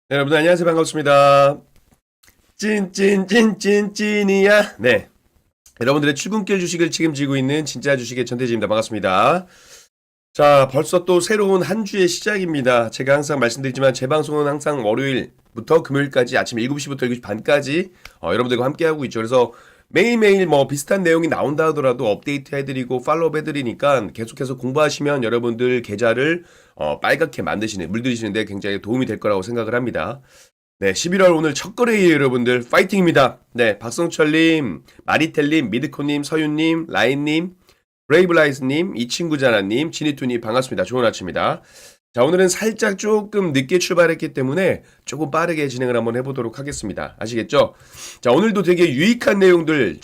네, 여러분 안녕하세요. 반갑습니다. 찐이야. 네. 여러분들의 출근길 주식을 책임지고 있는 진짜 주식의 전태진입니다. 반갑습니다. 자, 벌써 또 새로운 한 주의 시작입니다. 제가 항상 말씀드리지만 제 방송은 항상 월요일부터 금요일까지 아침 7시부터 7시 반까지 여러분들과 함께하고 있죠. 그래서 매일매일 뭐 비슷한 내용이 나온다 하더라도 업데이트 해드리고 팔로우 해드리니까 계속해서 공부하시면 여러분들 계좌를 빨갛게 만드시는, 물들이시는데 굉장히 도움이 될 거라고 생각을 합니다. 네, 11월 오늘 첫 거래일 여러분들 파이팅입니다. 네, 박성철님, 마리텔님, 미드코님, 서윤님, 라인님, 브레이브라이스님, 이 친구자나님, 지니투님 반갑습니다. 좋은 아침입니다. 자, 오늘은 살짝 조금 늦게 출발했기 때문에 조금 빠르게 진행을 한번 해보도록 하겠습니다. 아시겠죠? 자, 오늘도 되게 유익한 내용들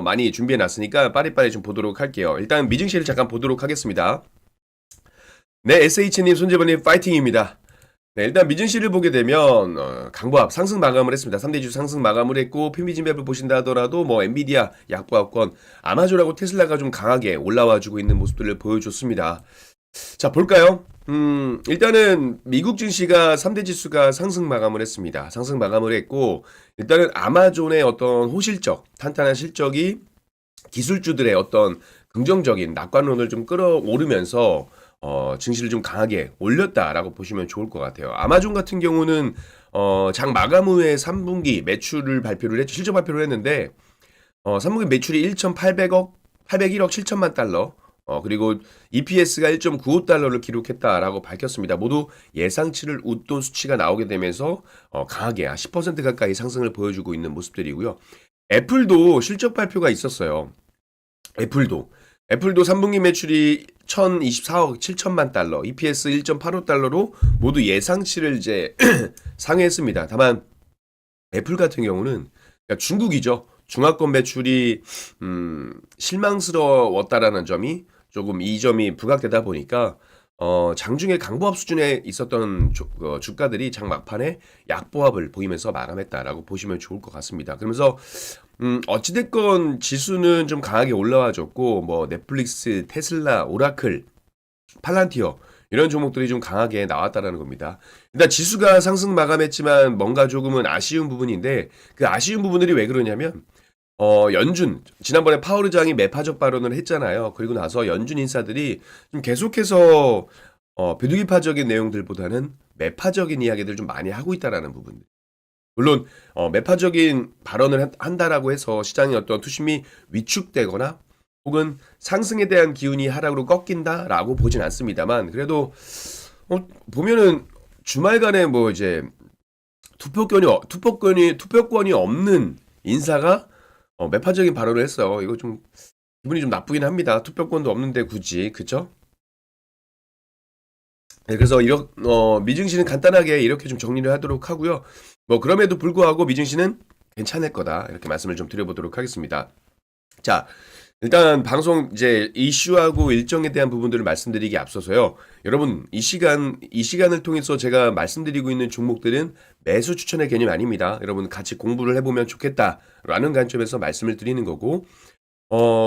많이 준비해 놨으니까 빠리빠리 좀 보도록 할게요. 일단 미증시를 잠깐 보도록 하겠습니다. 네, SH님, 손재범님 파이팅입니다. 네, 일단 미증시를 보게 되면 강보합 상승 마감을 했습니다. 3대주 상승 마감을 했고 PB진맵을 보신다 하더라도 뭐 엔비디아 약보합권, 아마존하고 테슬라가 좀 강하게 올라와주고 있는 모습들을 보여줬습니다. 자, 볼까요? 일단은 미국 증시가 3대 지수가 상승 마감을 했습니다. 상승 마감을 했고, 일단은 아마존의 어떤 호실적, 탄탄한 실적이 기술주들의 어떤 긍정적인 낙관론을 좀 끌어오르면서 증시를 좀 강하게 올렸다라고 보시면 좋을 것 같아요. 아마존 같은 경우는 장 마감 후에 3분기 매출을 발표를 했죠. 실적 발표를 했는데 3분기 매출이 1,800억, 801억 7천만 달러, 그리고 EPS가 1.95달러를 기록했다라고 밝혔습니다. 모두 예상치를 웃돈 수치가 나오게 되면서 강하게 10% 가까이 상승을 보여주고 있는 모습들이고요. 애플도 실적 발표가 있었어요. 애플도 3분기 매출이 1,024억 7천만 달러, EPS 1.85달러로 모두 예상치를 이제 상회했습니다. 다만 애플 같은 경우는 그러니까 중국이죠. 중화권 매출이 실망스러웠다라는 점이 조금 이 점이 부각되다 보니까 장중에 강보합 수준에 있었던 주가들이 장 막판에 약보합을 보이면서 마감했다라고 보시면 좋을 것 같습니다. 그러면서 어찌됐건 지수는 좀 강하게 올라와줬고 뭐 넷플릭스, 테슬라, 오라클, 팔란티어 이런 종목들이 좀 강하게 나왔다라는 겁니다. 일단 지수가 상승 마감했지만 뭔가 조금은 아쉬운 부분인데 그 아쉬운 부분들이 왜 그러냐면 연준, 지난번에 파월 의장이 매파적 발언을 했잖아요. 그리고 나서 연준 인사들이 좀 계속해서 비둘기파적인 내용들보다는 매파적인 이야기들을 좀 많이 하고 있다라는 부분. 물론 매파적인 발언을 한다라고 해서 시장의 어떤 투심이 위축되거나 혹은 상승에 대한 기운이 하락으로 꺾인다라고 보진 않습니다만 그래도 보면은 주말간에 뭐 이제 투표권이 없는 인사가 매파적인 발언을 했어요. 이거 좀 기분이 좀 나쁘긴 합니다. 투표권도 없는데 굳이 그쵸? 네, 그래서 미증시는 간단하게 이렇게 좀 정리를 하도록 하고요. 뭐 그럼에도 불구하고 미증시는 괜찮을 거다 이렇게 말씀을 좀 드려보도록 하겠습니다. 자, 일단 방송 이제 이슈하고 일정에 대한 부분들을 말씀드리기 앞서서요. 여러분 이 시간을 통해서 제가 말씀드리고 있는 종목들은 매수 추천의 개념이 아닙니다. 여러분 같이 공부를 해보면 좋겠다라는 관점에서 말씀을 드리는 거고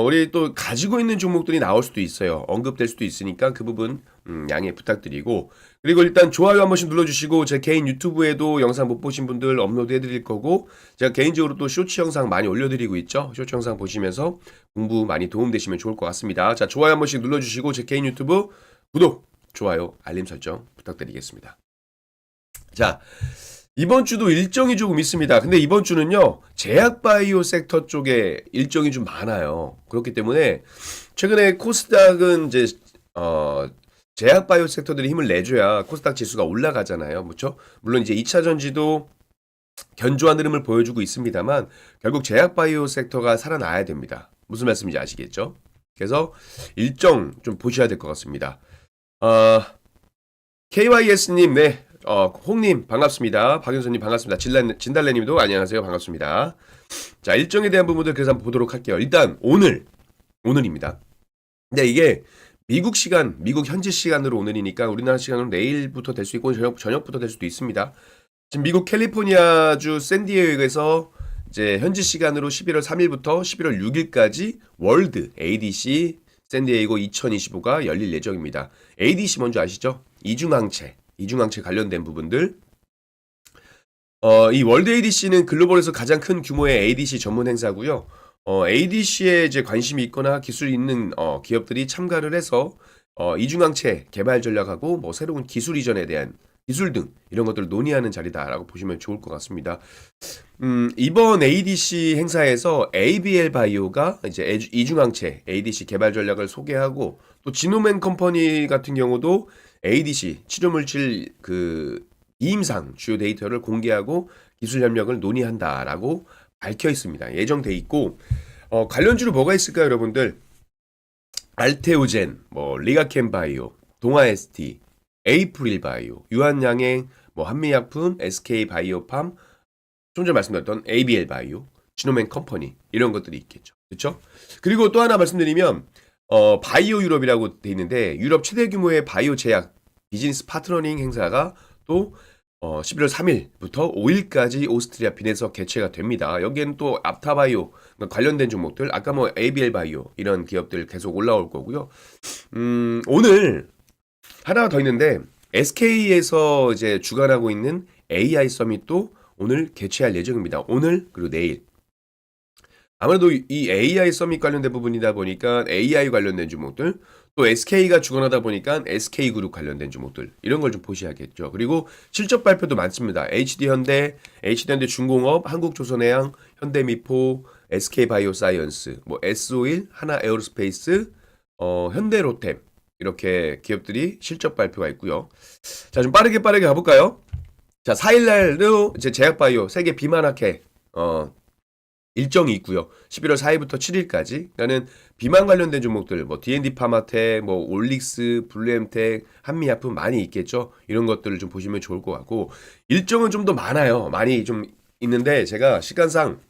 우리 또 가지고 있는 종목들이 나올 수도 있어요. 언급될 수도 있으니까 그 부분 양해 부탁드리고 그리고 일단 좋아요 한 번씩 눌러주시고 제 개인 유튜브에도 영상 못 보신 분들 업로드 해드릴 거고 제가 개인적으로 또 쇼츠 영상 많이 올려드리고 있죠. 쇼츠 영상 보시면서 공부 많이 도움되시면 좋을 것 같습니다. 자, 좋아요 한 번씩 눌러주시고 제 개인 유튜브 구독, 좋아요, 알림 설정 부탁드리겠습니다. 자, 이번 주도 일정이 조금 있습니다. 근데 이번 주는요, 제약바이오 섹터 쪽에 일정이 좀 많아요. 그렇기 때문에 최근에 코스닥은 이제 제약바이오 섹터들이 힘을 내줘야 코스닥 지수가 올라가잖아요. 그렇죠? 물론 이제 2차 전지도 견조한 흐름을 보여주고 있습니다만 결국 제약바이오 sek터가 살아나야 됩니다. 무슨 말씀인지 아시겠죠? 그래서 일정 좀 보셔야 될 것 같습니다. KYS님, 네. 홍님, 반갑습니다. 박윤선님, 반갑습니다. 진달래님도 안녕하세요. 반갑습니다. 자, 일정에 대한 부분들 그래서 한번 보도록 할게요. 일단, 오늘입니다. 근데 이게 미국 시간, 미국 현지 시간으로 오늘이니까 우리나라 시간으로 내일부터 될 수 있고 저녁부터 될 수도 있습니다. 지금 미국 캘리포니아주 샌디에이고에서 이제 현지 시간으로 11월 3일부터 11월 6일까지 월드 ADC 샌디에이고 2025가 열릴 예정입니다. ADC 뭔지 아시죠? 이중항체 관련된 부분들. 이 월드 ADC는 글로벌에서 가장 큰 규모의 ADC 전문 행사고요. ADC에 이제 관심이 있거나 기술이 있는 기업들이 참가를 해서 이중항체 개발 전략하고 뭐 새로운 기술 이전에 대한 기술 등 이런 것들을 논의하는 자리다라고 보시면 좋을 것 같습니다. 이번 ADC 행사에서 ABL 바이오가 이제 이중항체 ADC 개발 전략을 소개하고 또 지노맨 컴퍼니 같은 경우도 ADC 치료물질 그 이임상 주요 데이터를 공개하고 기술 협력을 논의한다라고 밝혀 있습니다. 예정돼 있고 관련주로 뭐가 있을까요, 여러분들? 알테오젠, 뭐 리가켄 바이오, 동아 ST, 에이프릴 바이오, 유한양행, 뭐 한미약품, SK 바이오팜, 좀 전에 말씀드렸던 ABL 바이오, 지노맨 컴퍼니 이런 것들이 있겠죠. 그렇죠? 그리고 또 하나 말씀드리면 바이오 유럽이라고 돼 있는데 유럽 최대 규모의 바이오 제약 비즈니스 파트너링 행사가 또 11월 3일부터 5일까지 오스트리아 빈에서 개최가 됩니다. 여기에는 또 앞타바이오 관련된 종목들, 아까 뭐 ABL 바이오 이런 기업들 계속 올라올 거고요. 오늘 하나 더 있는데 SK에서 이제 주관하고 있는 AI 서밋도 오늘 개최할 예정입니다. 오늘 그리고 내일. 아무래도 이 AI 서밋 관련된 부분이다 보니까 AI 관련된 종목들, 또 SK가 주관하다 보니까 SK그룹 관련된 종목들 이런 걸 좀 보셔야겠죠. 그리고 실적 발표도 많습니다. HD현대, 중공업, 한국조선해양, 현대미포, SK바이오사이언스, 뭐 S-오일, 하나에어로스페이스, 현대로템 이렇게 기업들이 실적 발표가 있고요. 자, 좀 빠르게 가볼까요? 자, 4일날도 이제 제약바이오 세계 비만학회 일정이 있고요. 11월 4일부터 7일까지. 그러니까는 비만 관련된 종목들, 뭐 D&D 파마텍, 뭐 올릭스, 블루엠텍, 한미약품 많이 있겠죠. 이런 것들을 좀 보시면 좋을 것 같고 일정은 좀 더 많아요. 많이 좀 있는데 제가 시간상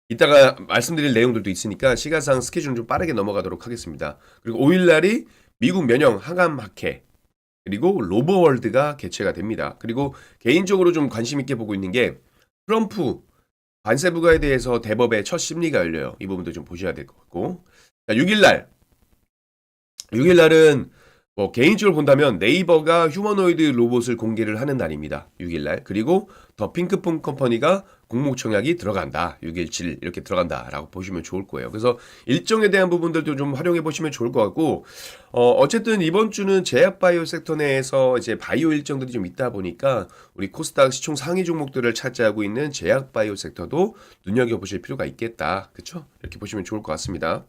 이따가 말씀드릴 내용들도 있으니까 시간상 스케줄은 좀 빠르게 넘어가도록 하겠습니다. 그리고 5일날이 미국 면역 항암학회 그리고 로버월드가 개최가 됩니다. 그리고 개인적으로 좀 관심 있게 보고 있는 게 트럼프 관세 부과에 대해서 대법의 첫 심리가 열려요. 이 부분도 좀 보셔야 될 것 같고. 자, 6일날은 뭐 개인적으로 본다면 네이버가 휴머노이드 로봇을 공개를 하는 날입니다. 6일날. 그리고 더 핑크퐁 컴퍼니가 공모 청약이 들어간다. 6일, 7일 이렇게 들어간다라고 보시면 좋을 거예요. 그래서 일정에 대한 부분들도 좀 활용해 보시면 좋을 것 같고 어쨌든 이번 주는 제약바이오 섹터 내에서 이제 바이오 일정들이 좀 있다 보니까 우리 코스닥 시총 상위 종목들을 차지하고 있는 제약바이오 섹터도 눈여겨보실 필요가 있겠다. 그렇죠? 이렇게 보시면 좋을 것 같습니다.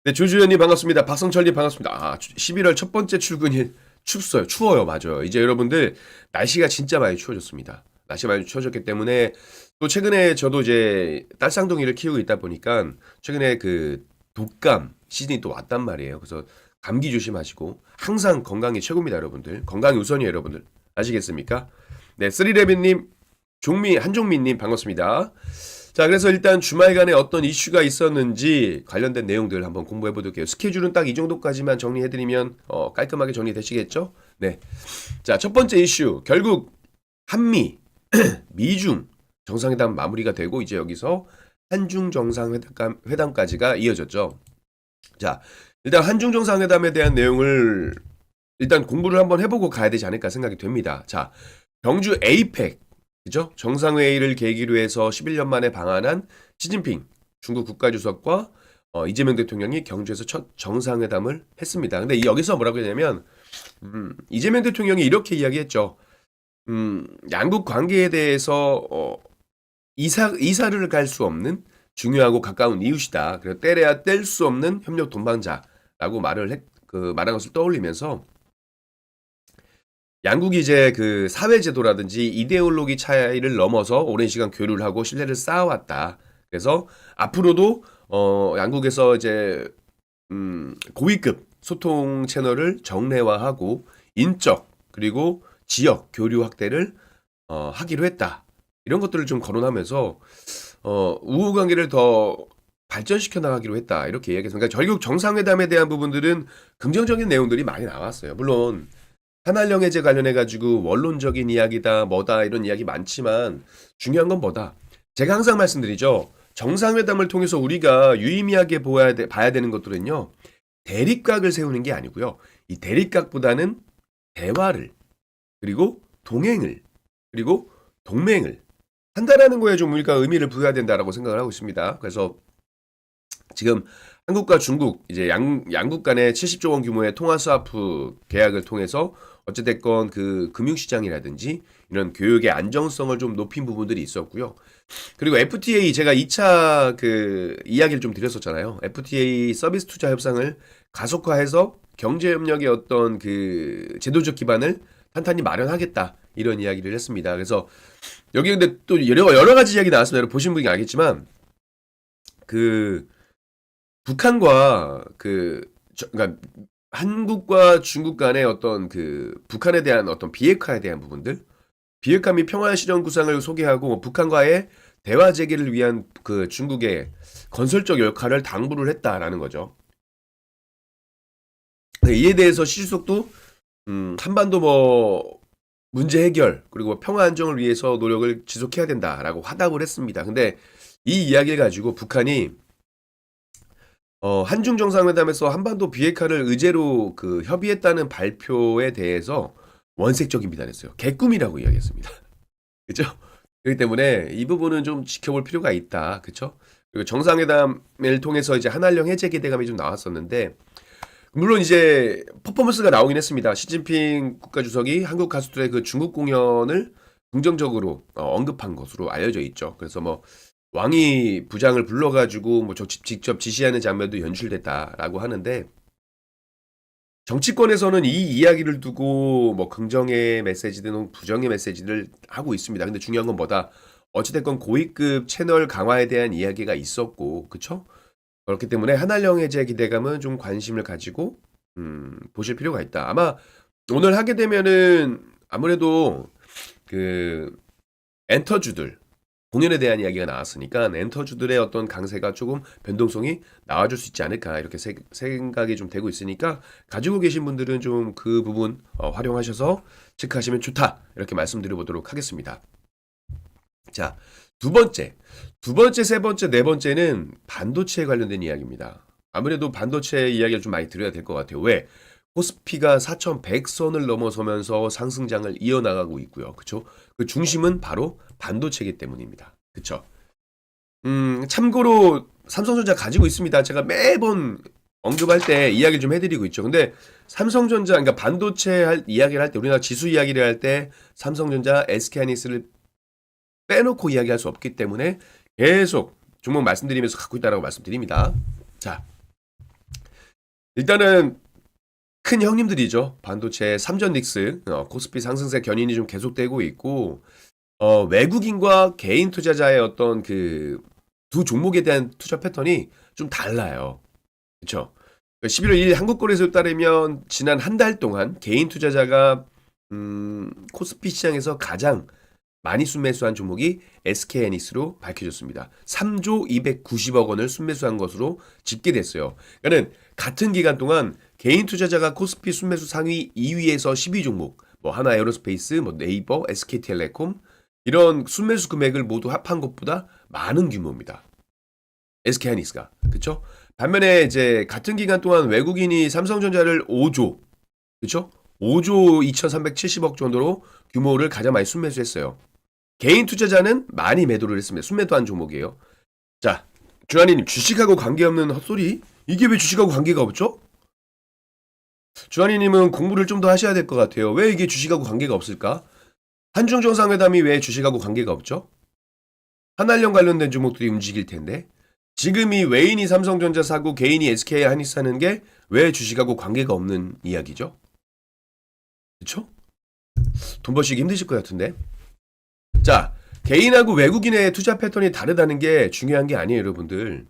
네, 조주현님 반갑습니다. 박성철님 반갑습니다. 11월 첫 번째 출근일 춥어요. 추워요. 맞아요. 이제 여러분들 날씨가 진짜 많이 추워졌습니다. 날씨가 많이 추워졌기 때문에 또 최근에 저도 이제 딸쌍둥이를 키우고 있다 보니까 최근에 그 독감 시즌이 또 왔단 말이에요. 그래서 감기 조심하시고 항상 건강이 최고입니다, 여러분들. 건강이 우선이에요, 여러분들. 아시겠습니까? 네, 쓰리레빈님, 한종민님 반갑습니다. 자, 그래서 일단 주말간에 어떤 이슈가 있었는지 관련된 내용들 한번 공부해 보도록 해요. 스케줄은 딱 이 정도까지만 정리해드리면 깔끔하게 정리되시겠죠? 네. 자, 첫 번째 이슈. 결국 한미, 미중 정상회담 마무리가 되고 이제 여기서 한중 정상회담까지가 이어졌죠. 자, 일단 한중 정상회담에 대한 내용을 일단 공부를 한번 해보고 가야 되지 않을까 생각이 됩니다. 자, 경주 에이펙 그죠? 정상회의를 계기로 해서 11년 만에 방한한 시진핑 중국 국가주석과 이재명 대통령이 경주에서 첫 정상회담을 했습니다. 근데 여기서 뭐라고 했냐면 이재명 대통령이 이렇게 이야기했죠. 양국 관계에 대해서 이사를 갈 수 없는 중요하고 가까운 이웃이다. 그래서 때려야 뗄 수 없는 협력 동반자라고 말한 것을 떠올리면서 양국이 이제 그 사회제도라든지 이데올로기 차이를 넘어서 오랜 시간 교류를 하고 신뢰를 쌓아왔다. 그래서 앞으로도 양국에서 이제 고위급 소통 채널을 정례화하고 인적 그리고 지역 교류 확대를 하기로 했다. 이런 것들을 좀 거론하면서 우호 관계를 더 발전시켜 나가기로 했다. 이렇게 이야기했습니다. 그러니까 결국 정상회담에 대한 부분들은 긍정적인 내용들이 많이 나왔어요. 물론 한알령 해제 관련해 가지고 원론적인 이야기다 뭐다 이런 이야기 많지만 중요한 건 뭐다. 제가 항상 말씀드리죠. 정상회담을 통해서 우리가 유의미하게 봐야 되는 것들은요. 대립각을 세우는 게 아니고요. 이 대립각보다는 대화를 그리고 동행을 그리고 동맹을 한다라는 거에 좀 우리가 의미를 부여해야 된다라고 생각을 하고 있습니다. 그래서 지금 한국과 중국 이제 양국 간의 70조 원 규모의 통화 스와프 계약을 통해서 어찌됐건 그 금융시장이라든지 이런 교육의 안정성을 좀 높인 부분들이 있었고요. 그리고 FTA 제가 2차 그 이야기를 좀 드렸었잖아요. FTA 서비스 투자 협상을 가속화해서 경제 협력의 어떤 그 제도적 기반을 탄탄히 마련하겠다 이런 이야기를 했습니다. 그래서 여기 근데 또 여러 가지 이야기 나왔습니다. 여러분 보신 분이 알겠지만 그 북한과 그러니까 한국과 중국 간의 어떤 그 북한에 대한 어떤 비핵화에 대한 부분들, 비핵화 및 평화 실현 구상을 소개하고 북한과의 대화 재개를 위한 그 중국의 건설적 역할을 당부를 했다라는 거죠. 네, 이에 대해서 시주석도 한반도 뭐 문제 해결 그리고 평화 안정을 위해서 노력을 지속해야 된다라고 화답을 했습니다. 근데 이 이야기를 가지고 북한이 한중 정상회담에서 한반도 비핵화를 의제로 그 협의했다는 발표에 대해서 원색적인 비난했어요. 개꿈이라고 이야기했습니다. 그죠? 그렇기 때문에 이 부분은 좀 지켜볼 필요가 있다. 그쵸? 그리고 정상회담을 통해서 이제 한한령 해제 기대감이 좀 나왔었는데, 물론 이제 퍼포먼스가 나오긴 했습니다. 시진핑 국가주석이 한국 가수들의 그 중국 공연을 긍정적으로 언급한 것으로 알려져 있죠. 그래서 뭐 왕이 부장을 불러가지고 뭐 직접 지시하는 장면도 연출됐다라고 하는데, 정치권에서는 이 이야기를 두고 뭐 긍정의 메시지든 부정의 메시지를 하고 있습니다. 근데 중요한 건 뭐다? 어찌됐건 고위급 채널 강화에 대한 이야기가 있었고, 그쵸? 그렇기 때문에 한한령 해제 기대감은 좀 관심을 가지고 보실 필요가 있다. 아마 오늘 하게 되면은 아무래도 그 엔터주들 공연에 대한 이야기가 나왔으니까 엔터주들의 어떤 강세가 조금 변동성이 나와줄 수 있지 않을까 이렇게 생각이 좀 되고 있으니까 가지고 계신 분들은 좀 그 부분 활용하셔서 체크하시면 좋다 이렇게 말씀드려보도록 하겠습니다. 자, 두 번째, 세 번째, 네 번째는 반도체에 관련된 이야기입니다. 아무래도 반도체 이야기를 좀 많이 드려야 될 것 같아요. 왜? 코스피가 4,100선을 넘어서면서 상승장을 이어나가고 있고요. 그쵸? 그 중심은 바로 반도체이기 때문입니다. 그쵸? 참고로 삼성전자 가지고 있습니다. 제가 매번 언급할 때 이야기를 좀 해드리고 있죠. 근데 삼성전자, 그러니까 반도체 이야기를 할 때, 우리나라 지수 이야기를 할 때 삼성전자, SK하이닉스를 빼놓고 이야기할 수 없기 때문에 계속 종목 말씀드리면서 갖고 있다라고 말씀드립니다. 자, 일단은 큰 형님들이죠. 반도체 삼전닉스, 코스피 상승세 견인이 좀 계속되고 있고, 외국인과 개인 투자자의 어떤 그 두 종목에 대한 투자 패턴이 좀 달라요. 그쵸? 11월 1일 한국거래소에 따르면 지난 한 달 동안 개인 투자자가 코스피 시장에서 가장 많이 순매수한 종목이 SK하이닉스로 밝혀졌습니다. 3조 290억 원을 순매수한 것으로 집계됐어요. 그러니까 같은 기간 동안 개인 투자자가 코스피 순매수 상위 2위에서 12종목, 뭐 하나에어로스페이스, 뭐 네이버, SK텔레콤 이런 순매수 금액을 모두 합한 것보다 많은 규모입니다. SK하이닉스가. 그쵸? 반면에 이제 같은 기간 동안 외국인이 삼성전자를 5조, 그쵸? 5조 2,370억 정도로 규모를 가장 많이 순매수했어요. 개인 투자자는 많이 매도를 했습니다. 순매도한 종목이에요. 자, 주한이님 주식하고 관계없는 헛소리? 이게 왜 주식하고 관계가 없죠? 주한이님은 공부를 좀 더 하셔야 될 것 같아요. 왜 이게 주식하고 관계가 없을까? 한중 정상회담이 왜 주식하고 관계가 없죠? 한한령 관련된 종목들이 움직일 텐데 지금이 외인이 삼성전자 사고 개인이 SK하이닉스 사는 게 왜 주식하고 관계가 없는 이야기죠? 그쵸? 돈 버시기 힘드실 것 같은데. 자, 개인하고 외국인의 투자 패턴이 다르다는 게 중요한 게 아니에요, 여러분들.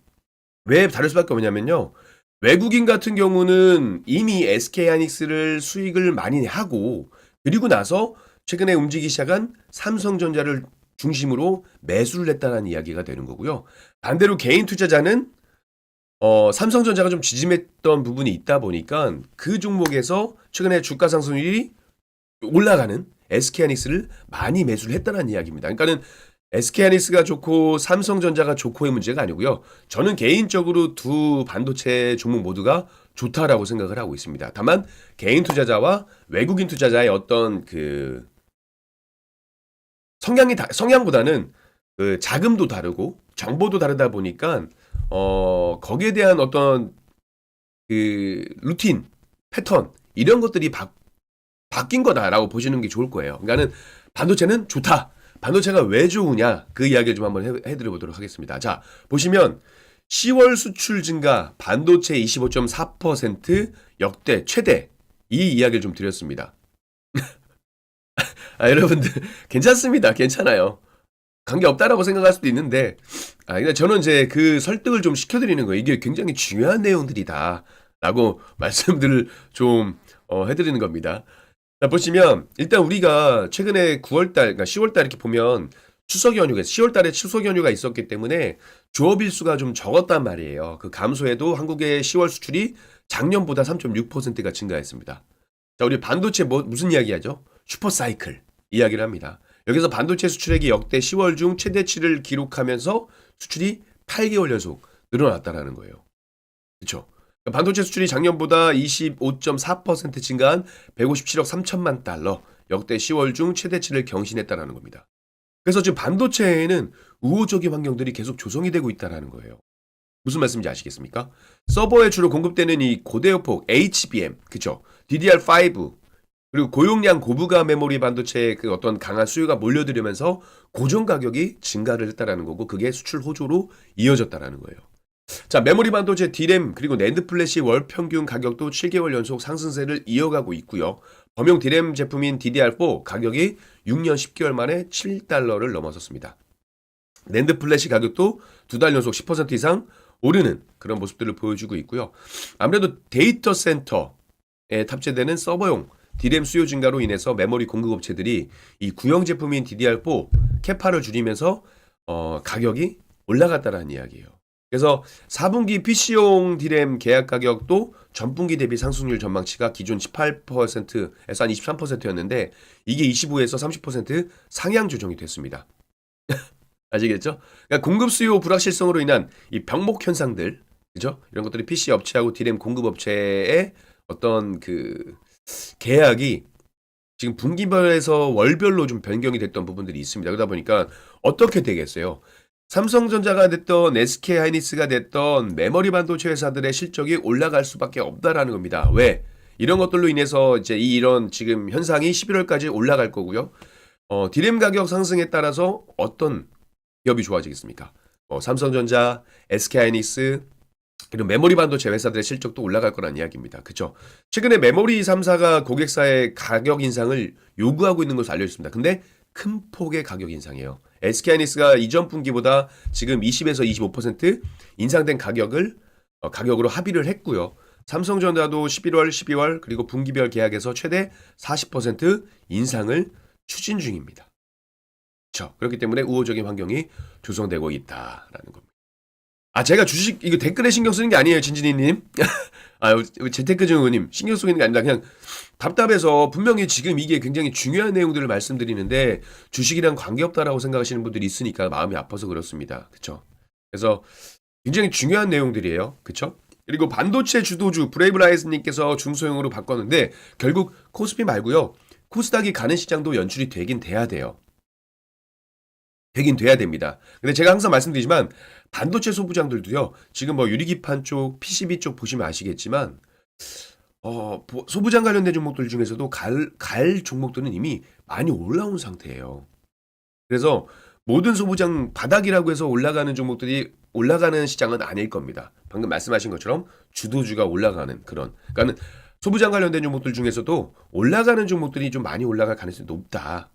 왜 다를 수밖에 없냐면요. 외국인 같은 경우는 이미 SK하이닉스를 수익을 많이 하고 그리고 나서 최근에 움직이기 시작한 삼성전자를 중심으로 매수를 했다는 이야기가 되는 거고요. 반대로 개인 투자자는 삼성전자가 좀 지짐했던 부분이 있다 보니까 그 종목에서 최근에 주가 상승률이 올라가는 SK하이닉스를 많이 매수를 했다는 이야기입니다. 그러니까는 SK하이닉스가 좋고 삼성전자가 좋고의 문제가 아니고요. 저는 개인적으로 두 반도체 종목 모두가 좋다라고 생각을 하고 있습니다. 다만 개인 투자자와 외국인 투자자의 어떤 그 성향보다는 그 자금도 다르고 정보도 다르다 보니까 거기에 대한 어떤 그 루틴, 패턴 이런 것들이 바뀐 거다라고 보시는 게 좋을 거예요. 그러니까는 반도체는 좋다. 반도체가 왜 좋으냐 그 이야기를 좀 한번 해드려 보도록 하겠습니다. 자, 보시면 10월 수출 증가 반도체 25.4% 역대 최대 이 이야기를 좀 드렸습니다. 여러분들 괜찮습니다. 괜찮아요. 관계 없다라고 생각할 수도 있는데 근데 저는 이제 그 설득을 좀 시켜드리는 거예요. 이게 굉장히 중요한 내용들이다라고 말씀들을 좀 해드리는 겁니다. 자, 보시면 일단 우리가 최근에 9월달, 그러니까 10월달 이렇게 보면 추석 연휴가 10월달에 추석 연휴가 있었기 때문에 조업 일수가 좀 적었단 말이에요. 그 감소에도 한국의 10월 수출이 작년보다 3.6%가 증가했습니다. 자, 우리 반도체 무슨 이야기하죠? 슈퍼사이클 이야기를 합니다. 여기서 반도체 수출액이 역대 10월 중 최대치를 기록하면서 수출이 8개월 연속 늘어났다라는 거예요. 그렇죠? 반도체 수출이 작년보다 25.4% 증가한 157억 3천만 달러, 역대 10월 중 최대치를 경신했다라는 겁니다. 그래서 지금 반도체에는 우호적인 환경들이 계속 조성이 되고 있다라는 거예요. 무슨 말씀인지 아시겠습니까? 서버에 주로 공급되는 이 고대역폭 HBM, 그죠? DDR5 그리고 고용량 고부가 메모리 반도체의 그 어떤 강한 수요가 몰려들으면서 고정 가격이 증가를 했다라는 거고 그게 수출 호조로 이어졌다라는 거예요. 자, 메모리 반도체 D램 그리고 낸드 플래시 월 평균 가격도 7개월 연속 상승세를 이어가고 있고요. 범용 D램 제품인 DDR4 가격이 6년 10개월 만에 7달러를 넘어섰습니다. 낸드 플래시 가격도 2달 연속 10% 이상 오르는 그런 모습들을 보여주고 있고요. 아무래도 데이터 센터에 탑재되는 서버용 D램 수요 증가로 인해서 메모리 공급업체들이 이 구형 제품인 DDR4 캐파를 줄이면서 가격이 올라갔다라는 이야기예요. 그래서 4분기 PC용 D램 계약 가격도 전분기 대비 상승률 전망치가 기존 18%에서 한 23%였는데 이게 25에서 30% 상향 조정이 됐습니다. 아시겠죠? 그러니까 공급 수요 불확실성으로 인한 이 병목 현상들, 그죠? 이런 것들이 PC 업체하고 D램 공급 업체의 어떤 그 계약이 지금 분기별에서 월별로 좀 변경이 됐던 부분들이 있습니다. 그러다 보니까 어떻게 되겠어요? 삼성전자가 됐던 SK하이닉스가 됐던 메모리 반도체 회사들의 실적이 올라갈 수밖에 없다라는 겁니다. 왜? 이런 것들로 인해서 이제 이런 지금 현상이 11월까지 올라갈 거고요. D램 가격 상승에 따라서 어떤 기업이 좋아지겠습니까? 삼성전자, SK하이닉스 그리고 메모리 반도체 회사들의 실적도 올라갈 거란 이야기입니다. 그렇죠? 최근에 메모리 3사가 고객사의 가격 인상을 요구하고 있는 것으로 알려졌습니다. 근데 큰 폭의 가격 인상이에요. SK하이닉스가 이전 분기보다 지금 20에서 25% 인상된 가격으로 합의를 했고요. 삼성전자도 11월, 12월 그리고 분기별 계약에서 최대 40% 인상을 추진 중입니다. 그렇죠? 그렇기 때문에 우호적인 환경이 조성되고 있다라는 겁니다. 제가 주식 이거 댓글에 신경 쓰는 게 아니에요, 진진이님. 재테크 증후님 신경 쓰는 게 아니라 그냥 답답해서 분명히 지금 이게 굉장히 중요한 내용들을 말씀드리는데 주식이랑 관계없다라고 생각하시는 분들이 있으니까 마음이 아파서 그렇습니다. 그렇죠? 그래서 굉장히 중요한 내용들이에요. 그렇죠? 그리고 반도체 주도주 브레이브라이즈님께서 중소형으로 바꿨는데 결국 코스피 말고요. 코스닥이 가는 시장도 연출이 되긴 돼야 돼요. 되긴 돼야 됩니다. 근데 제가 항상 말씀드리지만 반도체 소부장들도요. 지금 뭐 유리기판 쪽, PCB 쪽 보시면 아시겠지만 소부장 관련된 종목들 중에서도 갈 종목들은 이미 많이 올라온 상태예요. 그래서 모든 소부장 바닥이라고 해서 올라가는 종목들이 올라가는 시장은 아닐 겁니다. 방금 말씀하신 것처럼 주도주가 올라가는 그런. 그러니까 소부장 관련된 종목들 중에서도 올라가는 종목들이 좀 많이 올라갈 가능성이 높다.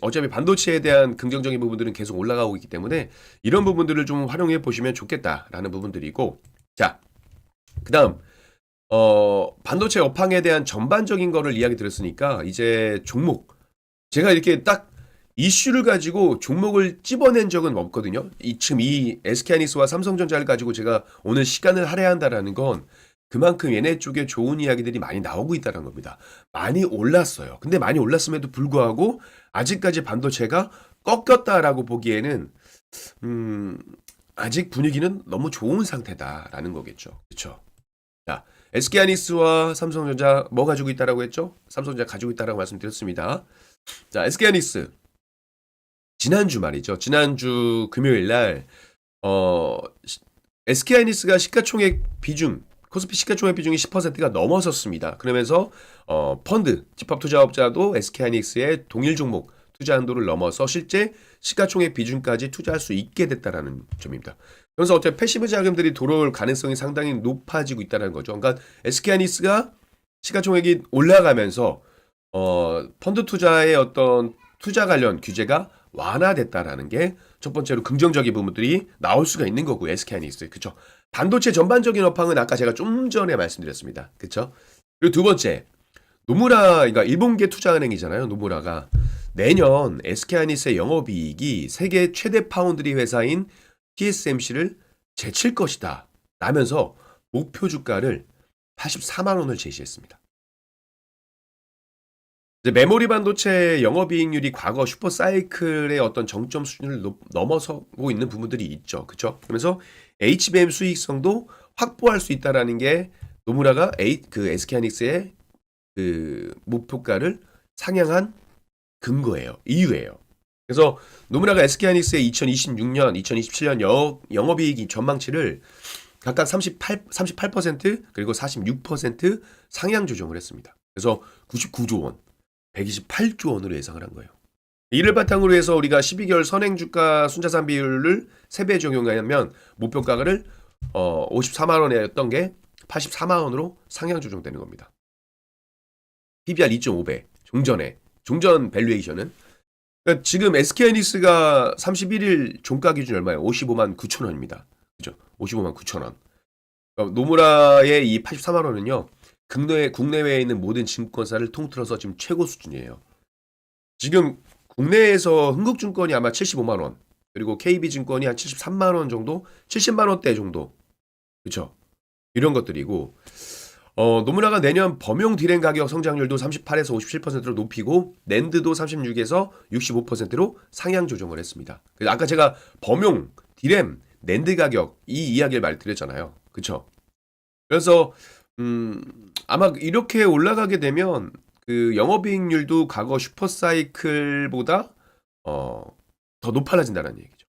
어차피 반도체에 대한 긍정적인 부분들은 계속 올라가고 있기 때문에 이런 부분들을 좀 활용해 보시면 좋겠다라는 부분들이고 자, 그다음 반도체 업황에 대한 전반적인 거를 이야기 드렸으니까 이제 종목 제가 이렇게 딱 이슈를 가지고 종목을 찝어낸 적은 없거든요. 지금 이 SK하이닉스와 삼성전자를 가지고 제가 오늘 시간을 할애한다라는 건 그만큼 얘네 쪽에 좋은 이야기들이 많이 나오고 있다는 겁니다. 많이 올랐어요. 근데 많이 올랐음에도 불구하고 아직까지 반도체가 꺾였다라고 보기에는 아직 분위기는 너무 좋은 상태다라는 거겠죠. 그렇죠? 자, SK하이닉스와 삼성전자 뭐 가지고 있다라고 했죠? 삼성전자 가지고 있다라고 말씀드렸습니다. 자, SK하이닉스 지난주 말이죠. 지난주 금요일 날 SK하이닉스가 시가총액 비중, 코스피 시가총액 비중이 10%가 넘어섰습니다. 그러면서 펀드, 집합투자업자도 SK하이닉스의 동일 종목 투자 한도를 넘어서 실제 시가총액 비중까지 투자할 수 있게 됐다라는 점입니다. 그래서 어차피 패시브 자금들이 들어올 가능성이 상당히 높아지고 있다는 거죠. 그러니까 SK하이닉스가 시가총액이 올라가면서 펀드 투자의 어떤 투자 관련 규제가 완화됐다라는 게 첫 번째로 긍정적인 부분들이 나올 수가 있는 거고 SK하이닉스 그쵸? 반도체 전반적인 업황은 아까 제가 좀 전에 말씀드렸습니다. 그쵸? 그리고 두 번째 노무라 그러니까 일본계 투자은행이잖아요. 노무라가 내년 SK하이닉스의 영업이익이 세계 최대 파운드리 회사인 TSMC를 제칠 것이다 라면서 목표 주가를 84만 원을 제시했습니다. 이제 메모리 반도체 영업이익률이 과거 슈퍼사이클의 어떤 정점 수준을 넘어서고 있는 부분들이 있죠. 그렇죠? 그러면서 HBM 수익성도 확보할 수 있다라는 게 노무라가 SK하이닉스의 그 목표가를 상향한 근거예요. 이유예요. 그래서 노무라가 SK하이닉스의 2026년, 2027년 영업이익 전망치를 각각 38% 그리고 46% 상향 조정을 했습니다. 그래서 99조 원, 128조 원으로 예상을 한 거예요. 이를 바탕으로 해서 우리가 12개월 선행주가 순자산 비율을 3배 적용하면 목표가를 54만 원이었던 게 84만 원으로 상향 조정되는 겁니다. PBR 2.5배, 종전 밸류에이션은 그러니까 지금 SK하이닉스가 31일 종가 기준 얼마예요? 55만 9천 원입니다. 그죠? 55만 9천 원. 그러니까 노무라의 이 84만 원은요. 국내외에 있는 모든 증권사를 통틀어서 지금 최고 수준이에요. 지금 국내에서 흥국증권이 아마 75만 원, 그리고 KB증권이 한 73만 원 정도, 70만 원대 정도, 그렇죠? 이런 것들이고 노무라가 내년 범용 디램 가격 성장률도 38에서 57%로 높이고 낸드도 36에서 65%로 상향 조정을 했습니다. 그래서 아까 제가 범용 디램 낸드 가격 이 이야기를 말드렸잖아요. 그렇죠? 그래서 아마 이렇게 올라가게 되면 그 영업이익률도 과거 슈퍼사이클보다 더 높아진다는 얘기죠.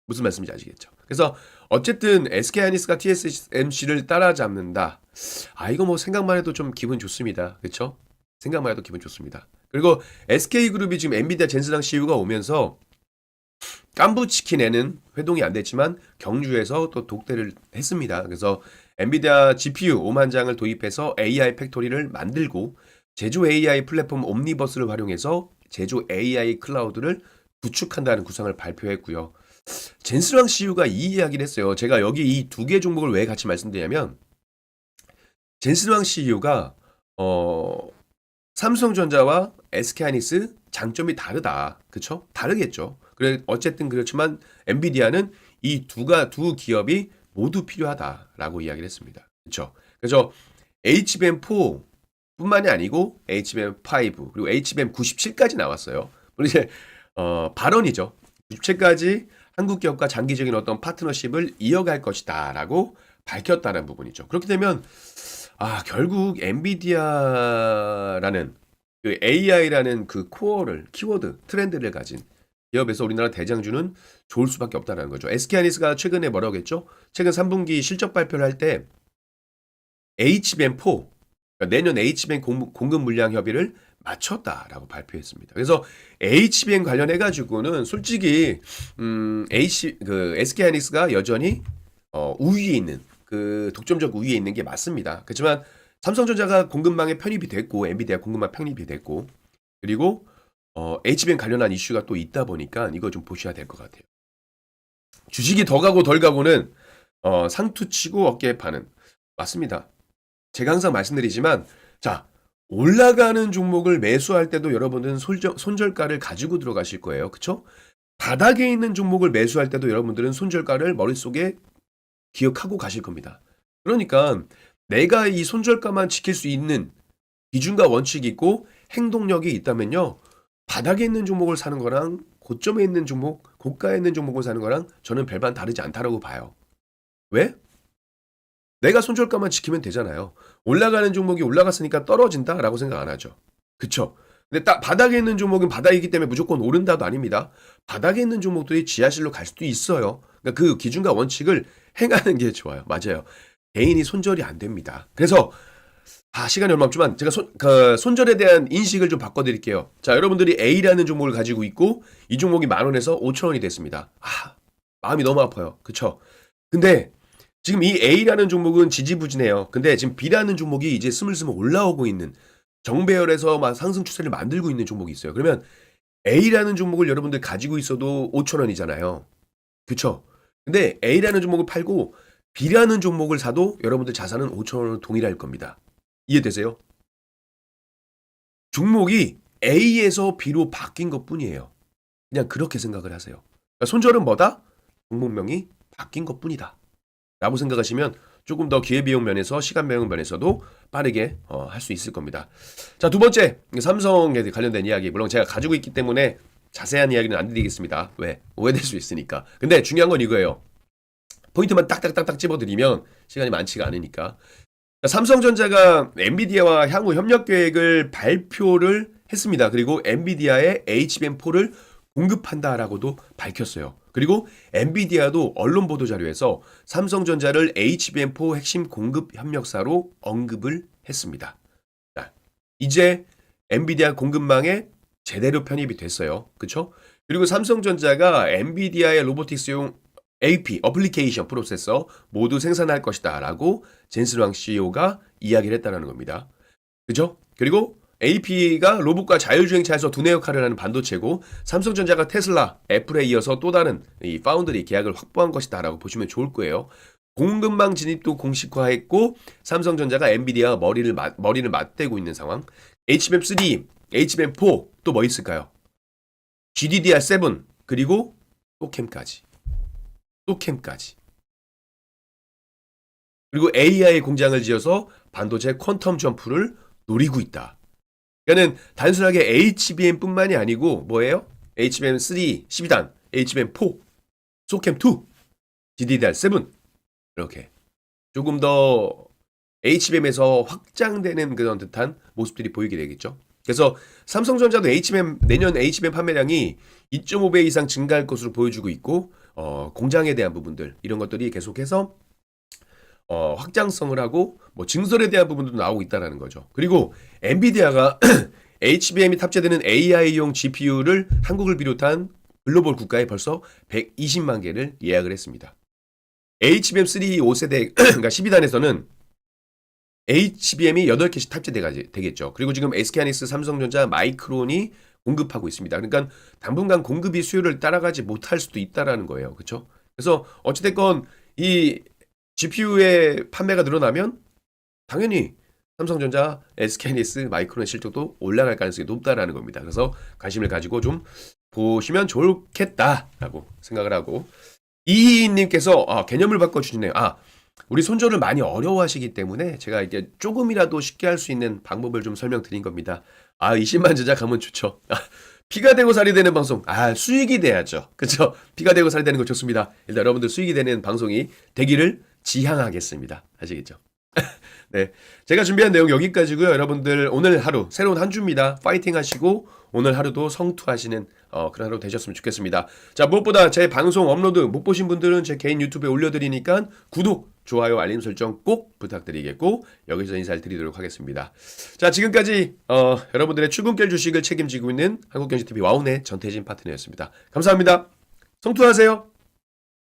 무슨 말씀인지 아시겠죠? 그래서 어쨌든 SK하이닉스가 TSMC를 따라잡는다. 이거 뭐 생각만 해도 좀 기분 좋습니다. 그렇죠? 생각만 해도 기분 좋습니다. 그리고 SK그룹이 지금 엔비디아 젠스당 CEO가 오면서 깐부치킨에는 회동이 안 됐지만 경주에서 또 독대를 했습니다. 그래서 엔비디아 GPU 5만 장을 도입해서 AI 팩토리를 만들고 제조 AI 플랫폼 옴니버스를 활용해서 제조 AI 클라우드를 구축한다는 구상을 발표했고요. 젠스랑 CU가 이 이야기를 했어요. 제가 여기 이 두 개 종목을 왜 같이 말씀드리냐면 젠스랑 CU가 삼성전자와 SK하이닉스 장점이 다르다. 그쵸? 다르겠죠. 그래 어쨌든 그렇지만 엔비디아는 이 두 기업이 모두 필요하다라고 이야기를 했습니다. 그렇죠? 그래서 HBM4 뿐만이 아니고 HBM5 그리고 HBM97까지 나왔어요. 물론 이제 발언이죠. 97까지 한국 기업과 장기적인 어떤 파트너십을 이어갈 것이다라고 밝혔다는 부분이죠. 그렇게 되면 결국 엔비디아라는 그 AI라는 그 키워드, 트렌드를 가진 기업에서 우리나라 대장주는 좋을 수밖에 없다는 거죠. SK하이닉스가 최근에 뭐라고 했죠? 최근 3분기 실적 발표를 할 때 HBM4, 그러니까 내년 HBM 공급 물량 협의를 마쳤다라고 발표했습니다. 그래서 HBM 관련해 가지고는 솔직히 SK하이닉스가 여전히 우위에 있는 그 독점적 우위에 있는 게 맞습니다. 그렇지만 삼성전자가 공급망에 편입이 됐고 엔비디아 공급망 편입이 됐고 그리고 HBM 관련한 이슈가 또 있다 보니까 이거 좀 보셔야 될 것 같아요. 주식이 더 가고 덜 가고는 상투치고 어깨에 파는 맞습니다. 제가 항상 말씀드리지만 자 올라가는 종목을 매수할 때도 여러분들은 손절가를 가지고 들어가실 거예요. 그렇죠? 바닥에 있는 종목을 매수할 때도 여러분들은 손절가를 머릿속에 기억하고 가실 겁니다. 그러니까 내가 이 손절가만 지킬 수 있는 기준과 원칙이 있고 행동력이 있다면요. 바닥에 있는 종목을 사는 거랑 고점에 있는 종목, 고가에 있는 종목을 사는 거랑 저는 별반 다르지 않다라고 봐요. 왜? 내가 손절가만 지키면 되잖아요. 올라가는 종목이 올라갔으니까 떨어진다라고 생각 안 하죠. 그쵸? 근데 딱 바닥에 있는 종목은 바닥에 있기 때문에 무조건 오른다도 아닙니다. 바닥에 있는 종목들이 지하실로 갈 수도 있어요. 그러니까 그 기준과 원칙을 행하는 게 좋아요. 맞아요. 개인이 손절이 안 됩니다. 그래서 시간이 얼마 없지만 제가 손절에 대한 인식을 좀 바꿔드릴게요. 자, 여러분들이 A라는 종목을 가지고 있고 이 종목이 10,000원에서 5,000원이 됐습니다. 마음이 너무 아파요. 그쵸? 근데 지금 이 A라는 종목은 지지부진해요. 근데 지금 B라는 종목이 이제 스물스물 올라오고 있는 정배열에서 막 상승 추세를 만들고 있는 종목이 있어요. 그러면 A라는 종목을 여러분들 가지고 있어도 5,000원이잖아요. 그쵸? 근데 A라는 종목을 팔고 B라는 종목을 사도 여러분들 자산은 5,000원으로 동일할 겁니다. 이해되세요? 종목이 A에서 B로 바뀐 것 뿐이에요. 그냥 그렇게 생각을 하세요. 그러니까 손절은 뭐다? 종목명이 바뀐 것 뿐이다. 라고 생각하시면 조금 더 기회비용 면에서 시간비용 면에서도 빠르게 할 수 있을 겁니다. 자, 두 번째 삼성에 관련된 이야기. 물론 제가 가지고 있기 때문에 자세한 이야기는 안 드리겠습니다. 왜? 오해될 수 있으니까. 근데 중요한 건 이거예요. 포인트만 딱딱딱딱 집어드리면 시간이 많지가 않으니까. 삼성전자가 엔비디아와 향후 협력 계획을 발표를 했습니다. 그리고 엔비디아의 HBM4를 공급한다라고도 밝혔어요. 그리고 엔비디아도 언론 보도 자료에서 삼성전자를 HBM4 핵심 공급 협력사로 언급을 했습니다. 자, 이제 엔비디아 공급망에 제대로 편입이 됐어요. 그렇죠? 그리고 삼성전자가 엔비디아의 로보틱스용 AP, 어플리케이션 프로세서 모두 생산할 것이다 라고 젠슨 왕 CEO가 이야기를 했다는 겁니다. 그죠? 그리고 AP가 로봇과 자율주행차에서 두뇌 역할을 하는 반도체고 삼성전자가 테슬라, 애플에 이어서 또 다른 이 파운드리 계약을 확보한 것이다 라고 보시면 좋을 거예요. 공급망 진입도 공식화했고 삼성전자가 엔비디아 머리를 맞대고 있는 상황. HBM3, HBM4 또 뭐 있을까요? GDDR7 그리고 또 캠까지. 그리고 AI 공장을 지어서 반도체 퀀텀 점프를 노리고 있다. 그러니까는 단순하게 HBM뿐만이 아니고 뭐예요? HBM3 12단, HBM4, 소캠2, GDDR7 이렇게 조금 더 HBM에서 확장되는 그런 듯한 모습들이 보이게 되겠죠. 그래서 삼성전자도 내년 HBM 판매량이 2.5배 이상 증가할 것으로 보여주고 있고 공장에 대한 부분들 이런 것들이 계속해서 확장성을 하고 뭐 증설에 대한 부분도 나오고 있다는 거죠. 그리고 엔비디아가 HBM이 탑재되는 AI용 GPU를 한국을 비롯한 글로벌 국가에 벌써 120만 개를 예약을 했습니다. HBM3 5세대 그러니까 12단에서는 HBM이 8개씩 탑재되겠죠. 그리고 지금 SK하이닉스, 삼성전자, 마이크론이 공급하고 있습니다. 그러니까 당분간 공급이 수요를 따라가지 못할 수도 있다라는 거예요. 그렇죠? 그래서 어찌됐건 이 GPU의 판매가 늘어나면 당연히 삼성전자, SK하이닉스, 마이크론의 실적도 올라갈 가능성이 높다라는 겁니다. 그래서 관심을 가지고 좀 보시면 좋겠다라고 생각을 하고 이희님께서 개념을 바꿔주시네요. 우리 손절을 많이 어려워하시기 때문에 제가 이게 조금이라도 쉽게 할 수 있는 방법을 좀 설명드린 겁니다. 20만 제작하면 좋죠. 피가 되고 살이 되는 방송. 수익이 돼야죠. 그렇죠? 피가 되고 살이 되는 거 좋습니다. 일단 여러분들 수익이 되는 방송이 되기를 지향하겠습니다. 아시겠죠? 네, 제가 준비한 내용 여기까지고요. 여러분들 오늘 하루 새로운 한 주입니다. 파이팅 하시고 오늘 하루도 성투하시는 그런 하루 되셨으면 좋겠습니다. 자, 무엇보다 제 방송 업로드 못 보신 분들은 제 개인 유튜브에 올려드리니까 구독, 좋아요, 알림 설정 꼭 부탁드리겠고 여기서 인사를 드리도록 하겠습니다. 자, 지금까지 여러분들의 출근길 주식을 책임지고 있는 한국경제TV 와운의 전태진 파트너였습니다. 감사합니다. 성투하세요.